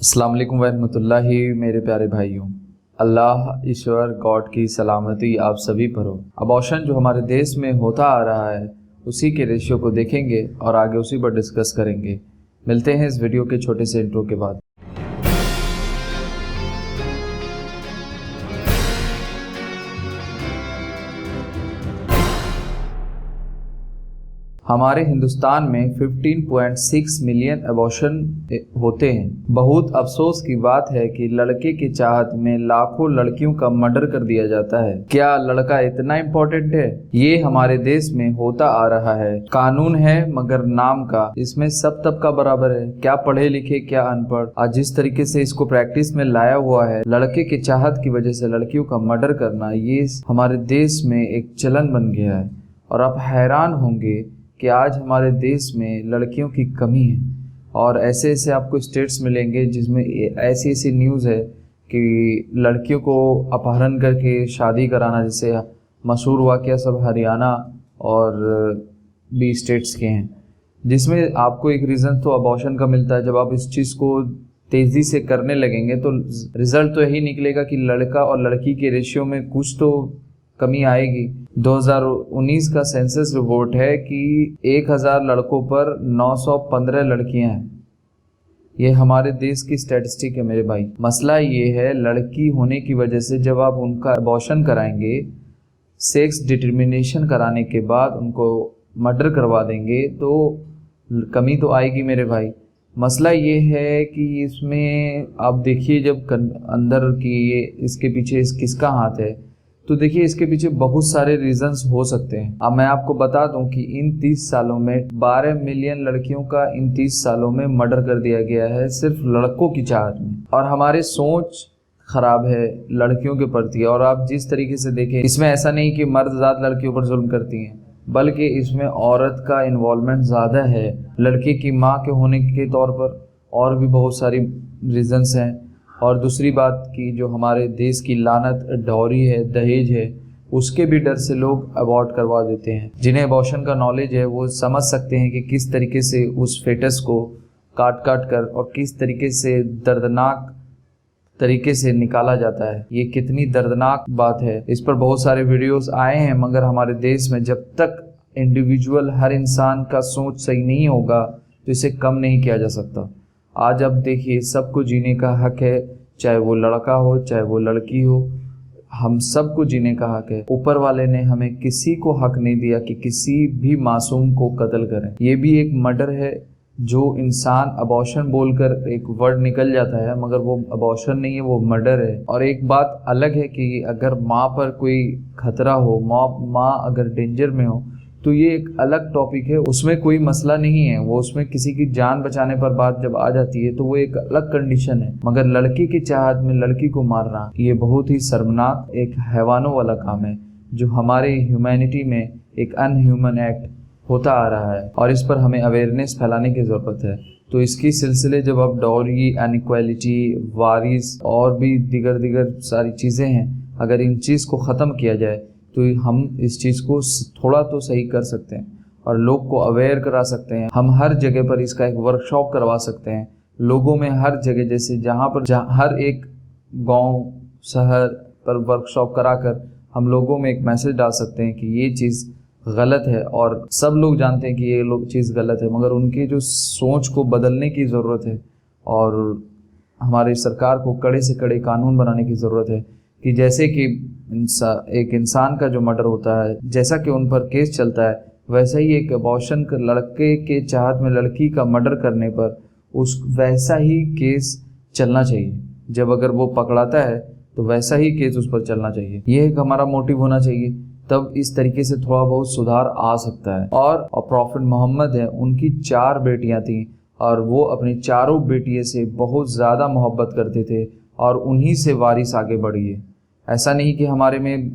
अस्सलाम वालेकुम रहमतुल्लाहि। मेरे प्यारे भाइयों, अल्लाह ईश्वर गॉड की सलामती आप सभी पर हो। अबॉर्शन जो हमारे देश में होता आ रहा है उसी के रेशियो को देखेंगे और आगे उसी पर डिस्कस करेंगे। मिलते हैं इस वीडियो के छोटे से इंट्रो के बाद। हमारे हिंदुस्तान में 15.6 मिलियन अबॉर्शन होते हैं। बहुत अफसोस की बात है कि लड़के की चाहत में लाखों लड़कियों का मर्डर कर दिया जाता है। क्या लड़का इतना इम्पोर्टेंट है? ये हमारे देश में होता आ रहा है। कानून है मगर नाम का, इसमें सब तबका बराबर है, क्या पढ़े लिखे क्या अनपढ़। आज जिस तरीके से इसको प्रैक्टिस में लाया हुआ है, लड़के की चाहत की वजह से लड़कियों का मर्डर करना, ये हमारे देश में एक चलन बन गया है। और आप हैरान होंगे कि आज हमारे देश में लड़कियों की कमी है। और ऐसे ऐसे आपको स्टेट्स मिलेंगे जिसमें ऐसी ऐसी न्यूज़ है कि लड़कियों को अपहरण करके शादी कराना, जैसे मशहूर वाक़या सब हरियाणा और भी स्टेट्स के हैं, जिसमें आपको एक रीज़न तो अबॉर्शन का मिलता है। जब आप इस चीज़ को तेज़ी से करने लगेंगे तो रिज़ल्ट तो यही निकलेगा कि लड़का और लड़की के रेशियो में कुछ तो कमी आएगी। 2019 का सेंसस रिपोर्ट है कि 1000 लड़कों पर 915 लड़कियां हैं। ये हमारे देश की स्टैटिस्टिक है मेरे भाई। मसला ये है, लड़की होने की वजह से जब आप उनका अबॉर्शन कराएंगे, सेक्स डिटर्मिनेशन कराने के बाद उनको मर्डर करवा देंगे, तो कमी तो आएगी मेरे भाई। मसला ये है कि इसमें आप देखिए, जब अंदर की इसके पीछे किसका हाथ है, तो देखिए इसके पीछे बहुत सारे रीजंस हो सकते हैं। अब मैं आपको बता दूं कि इन 30 सालों में 12 मिलियन लड़कियों का इन 30 सालों में मर्डर कर दिया गया है, सिर्फ लड़कों की चाहत में। और हमारी सोच खराब है लड़कियों के प्रति। और आप जिस तरीके से देखें, इसमें ऐसा नहीं कि मर्द ज़ात लड़कियों पर जुल्म करती हैं, बल्कि इसमें औरत का इन्वॉल्वमेंट ज़्यादा है। लड़के की माँ के होने के तौर पर और भी बहुत सारी रीजंस हैं। और दूसरी बात कि जो हमारे देश की लानत डॉरी है, दहेज है, उसके भी डर से लोग अबॉर्ट करवा देते हैं। जिन्हें अबॉर्शन का नॉलेज है वो समझ सकते हैं कि किस तरीके से उस फेटस को काट काट कर और किस तरीके से दर्दनाक तरीके से निकाला जाता है। ये कितनी दर्दनाक बात है। इस पर बहुत सारे वीडियोस आए हैं, मगर हमारे देश में जब तक इंडिविजुअल हर इंसान का सोच सही नहीं होगा तो इसे कम नहीं किया जा सकता। आज अब देखिए, सबको जीने का हक है, चाहे वो लड़का हो चाहे वो लड़की हो, हम सबको जीने का हक है। ऊपर वाले ने हमें किसी को हक नहीं दिया कि किसी भी मासूम को कत्ल करें। ये भी एक मर्डर है। जो इंसान अबॉर्शन बोलकर एक वर्ड निकल जाता है, मगर वो अबॉर्शन नहीं है, वो मर्डर है। और एक बात अलग है कि अगर माँ पर कोई खतरा हो, माँ अगर डेंजर में हो, तो ये एक अलग टॉपिक है, उसमें कोई मसला नहीं है। वो उसमें किसी की जान बचाने पर बात जब आ जाती है तो वो एक अलग कंडीशन है। मगर लड़की की चाहत में लड़की को मारना, ये बहुत ही शर्मनाक, एक हैवानों वाला काम है, जो हमारे ह्यूमैनिटी में एक अनह्यूमन एक्ट होता आ रहा है। और इस पर हमें अवेयरनेस फैलाने की ज़रूरत है। तो इसकी सिलसिले जब अब डॉरी, अनइक्वालिटी, वारिस और भी दिगर सारी चीज़ें हैं, अगर इन चीज़ को ख़त्म किया जाए तो हम इस चीज़ को थोड़ा तो सही कर सकते हैं और लोग को अवेयर करा सकते हैं। हम हर जगह पर इसका एक वर्कशॉप करवा सकते हैं लोगों में, हर जगह, जैसे जहाँ हर एक गांव शहर पर वर्कशॉप कराकर हम लोगों में एक मैसेज डाल सकते हैं कि ये चीज़ गलत है। और सब लोग जानते हैं कि ये चीज़ गलत है, मगर उनकी जो सोच को बदलने की ज़रूरत है। और हमारी सरकार को कड़े से कड़े कानून बनाने की ज़रूरत है कि जैसे कि एक इंसान का जो मर्डर होता है, जैसा कि उन पर केस चलता है, वैसा ही एक अबॉर्शन लड़के के चाहत में लड़की का मर्डर करने पर वैसा ही केस चलना चाहिए। जब अगर वो पकड़ाता है तो वैसा ही केस उस पर चलना चाहिए। ये एक हमारा मोटिव होना चाहिए, तब इस तरीके से थोड़ा बहुत सुधार आ सकता है। और प्रॉफिट मोहम्मद है, उनकी 4 बेटियां थीं और वो अपनी चारों बेटियों से बहुत ज़्यादा मोहब्बत करते थे और उन्हीं से वारिस आगे बढ़ी है। ऐसा नहीं कि हमारे में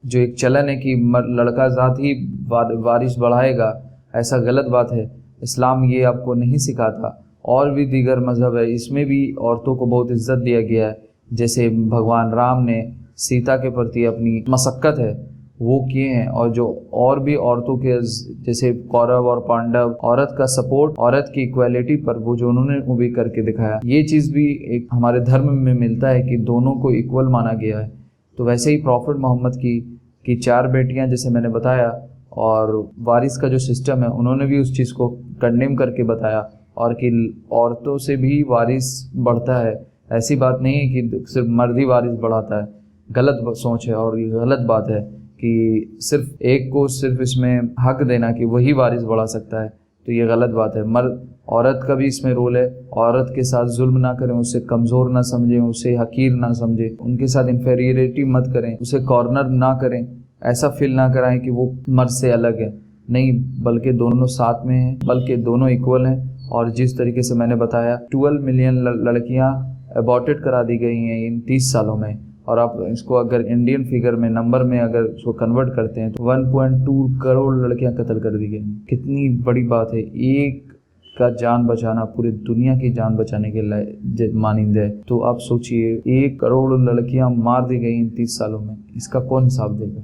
जो एक चलन है कि लड़का ज़ात ही वारिस बढ़ाएगा, ऐसा गलत बात है। इस्लाम ये आपको नहीं सिखाता। और भी दीगर मज़हब है, इसमें भी औरतों को बहुत इज्जत दिया गया है। जैसे भगवान राम ने सीता के प्रति अपनी मशक्क़त है वो किए हैं, और जो और भी औरतों के जैसे कौरव और पांडव, औरत का सपोर्ट, औरत की इक्वालिटी पर वो जो उन्होंने मूवी करके दिखाया, ये चीज़ भी एक हमारे धर्म में मिलता है कि दोनों को इक्वल माना गया है। तो वैसे ही प्रॉफिट मोहम्मद की 4 बेटियां जैसे मैंने बताया, और वारिस का जो सिस्टम है उन्होंने भी उस चीज़ को कंडेम करके बताया, और कि औरतों से भी वारिस बढ़ता है। ऐसी बात नहीं है कि सिर्फ मर्द ही वारिस बढ़ाता है, गलत सोच है और ये गलत बात है कि सिर्फ एक को सिर्फ इसमें हक देना कि वही वारिस बढ़ा सकता है, तो ये गलत बात है। मर्द औरत का भी इसमें रोल है। औरत के साथ जुल्म ना करें, उसे कमज़ोर ना समझें, उसे हकीर ना समझें, उनके साथ इन्फेरियरिटी मत करें, उसे कॉर्नर ना करें, ऐसा फील ना कराएं कि वो मर्द से अलग है। नहीं, बल्कि दोनों साथ में हैं, बल्कि दोनों इक्वल हैं। और जिस तरीके से मैंने बताया 12 मिलियन लड़कियां अबॉर्टेड करा दी गई हैं इन 30 सालों में, और आप इसको अगर इंडियन फिगर में, नंबर में अगर इसको कन्वर्ट करते हैं तो 1.2 करोड़ लड़कियां कत्ल कर दी गई। कितनी बड़ी बात है। एक का जान बचाना पूरी दुनिया की जान बचाने के मानिंद है। तो आप सोचिए 1 करोड़ लड़कियां मार दी गई इन 30 सालों में, इसका कौन हिसाब देगा?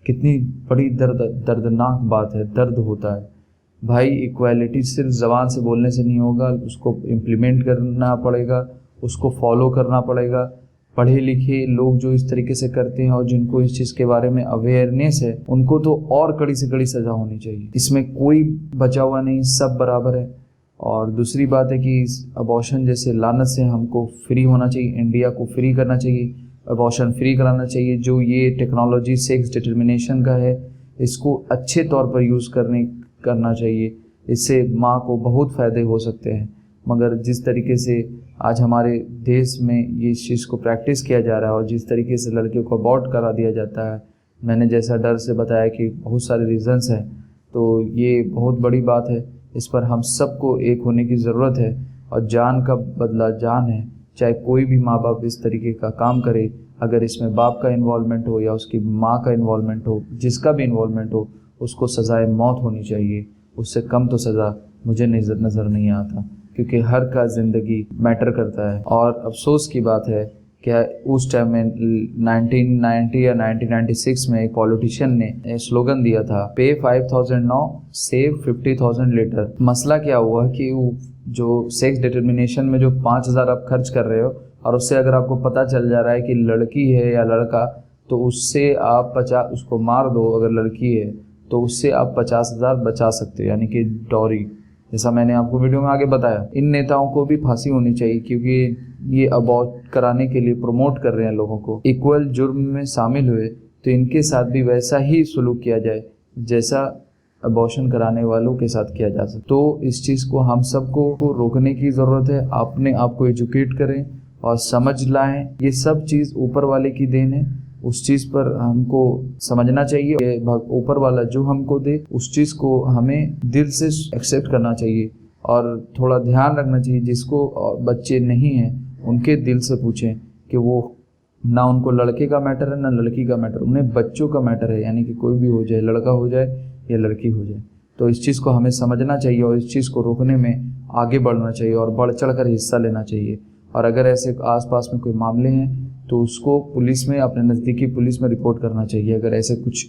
कितनी बड़ी दर्दनाक बात है, दर्द होता है भाई। इक्वालिटी सिर्फ ज़बान से बोलने से नहीं होगा, उसको इम्प्लीमेंट करना पड़ेगा, उसको फॉलो करना पड़ेगा। पढ़े लिखे लोग जो इस तरीके से करते हैं और जिनको इस चीज़ के बारे में अवेयरनेस है, उनको तो और कड़ी से कड़ी सज़ा होनी चाहिए। इसमें कोई बचा हुआ नहीं, सब बराबर है। और दूसरी बात है कि इस अबॉर्शन जैसे लानत से हमको फ्री होना चाहिए, इंडिया को फ्री करना चाहिए, अबॉर्शन फ्री कराना चाहिए। जो ये टेक्नोलॉजी सेक्स डिटर्मिनेशन का है, इसको अच्छे तौर पर यूज़ करना चाहिए। इससे माँ को बहुत फ़ायदे हो सकते हैं। मगर जिस तरीके से आज हमारे देश में ये इस चीज़ को प्रैक्टिस किया जा रहा है और जिस तरीके से लड़कियों को अबॉर्ट करा दिया जाता है, मैंने जैसा डर से बताया कि बहुत सारे रीज़न्स हैं, तो ये बहुत बड़ी बात है। इस पर हम सबको एक होने की ज़रूरत है, और जान का बदला जान है। चाहे कोई भी माँ बाप इस तरीके का काम करे, अगर इसमें बाप का इन्वॉल्वमेंट हो या उसकी माँ का इन्वॉल्वमेंट हो, जिसका भी इन्वॉल्वमेंट हो, उसको सज़ाए मौत होनी चाहिए। उससे कम तो सज़ा मुझे नज़र नहीं आता, क्योंकि हर का ज़िंदगी मैटर करता है। और अफसोस की बात है कि उस टाइम में 1990 या 1996 में एक पॉलिटिशियन ने स्लोगन दिया था, पे 5000 नाउ सेव 50,000 लेटर। मसला क्या हुआ कि जो सेक्स डिटर्मिनेशन में जो 5,000 आप खर्च कर रहे हो, और उससे अगर आपको पता चल जा रहा है कि लड़की है या लड़का, तो उससे आप 50, उसको मार दो। अगर लड़की है तो उससे आप 50,000 बचा सकते हो, यानी कि डॉरी, जैसा मैंने आपको वीडियो में आगे बताया। इन नेताओं को भी फांसी होनी चाहिए, क्योंकि ये अबॉर्ट कराने के लिए प्रमोट कर रहे हैं लोगों को। इक्वल जुर्म में शामिल हुए तो इनके साथ भी वैसा ही सलूक किया जाए जैसा अबॉर्शन कराने वालों के साथ किया जा सकता। तो इस चीज़ को हम सबको रोकने की ज़रूरत है। अपने आप को एजुकेट करें और समझ लाएं। ये सब चीज़ ऊपर वाले की देन है, उस चीज़ पर हमको समझना चाहिए। ऊपर वाला जो हमको दे, उस चीज़ को हमें दिल से एक्सेप्ट करना चाहिए। और थोड़ा ध्यान रखना चाहिए, जिसको बच्चे नहीं हैं उनके दिल से पूछें कि वो ना उनको लड़के का मैटर है ना लड़की का मैटर, उन्हें बच्चों का मैटर है। यानी कि कोई भी हो जाए, लड़का हो जाए या लड़की हो जाए। तो इस चीज़ को हमें समझना चाहिए और इस चीज़ को रोकने में आगे बढ़ना चाहिए और बढ़ चढ़ कर हिस्सा लेना चाहिए। और अगर ऐसे आसपास में कोई मामले हैं तो उसको पुलिस में, अपने नज़दीकी पुलिस में रिपोर्ट करना चाहिए, अगर ऐसे कुछ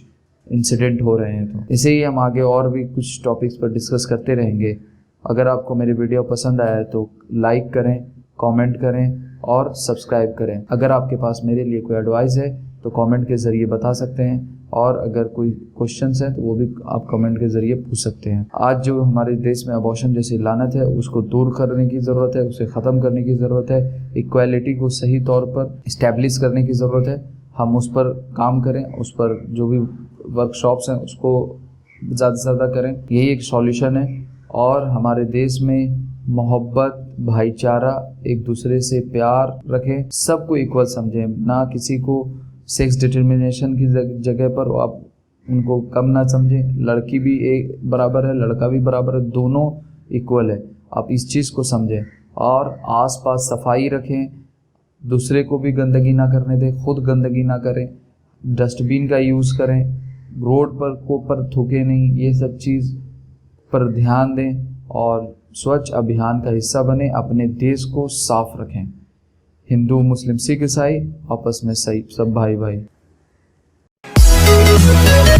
इंसिडेंट हो रहे हैं तो। इसे ही हम आगे और भी कुछ टॉपिक्स पर डिस्कस करते रहेंगे। अगर आपको मेरी वीडियो पसंद आया है तो लाइक करें, कमेंट करें और सब्सक्राइब करें। अगर आपके पास मेरे लिए कोई एडवाइस है तो कमेंट के ज़रिए बता सकते हैं, और अगर कोई क्वेश्चंस हैं तो वो भी आप कमेंट के ज़रिए पूछ सकते हैं। आज जो हमारे देश में अबॉर्शन जैसी लानत है, उसको दूर करने की ज़रूरत है, उसे ख़त्म करने की ज़रूरत है। इक्वालिटी को सही तौर पर इस्टेब्लिश करने की ज़रूरत है। हम उस पर काम करें, उस पर जो भी वर्कशॉप्स हैं उसको ज़्यादा से ज़्यादा करें। यही एक सॉल्यूशन है। और हमारे देश में मोहब्बत, भाईचारा, एक दूसरे से प्यार रखें, सबको इक्वल समझें, ना किसी को सेक्स डिटर्मिनेशन की जगह पर आप उनको कम ना समझें। लड़की भी एक बराबर है, लड़का भी बराबर है, दोनों इक्वल है। आप इस चीज़ को समझें और आसपास सफाई रखें, दूसरे को भी गंदगी ना करने दें, खुद गंदगी ना करें, डस्टबिन का यूज़ करें, रोड पर थूके नहीं, ये सब चीज़ पर ध्यान दें और स्वच्छ अभियान का हिस्सा बने। अपने देश को साफ रखें। हिंदू, मुस्लिम, सिख, ईसाई आपस में सही, सब भाई भाई। है।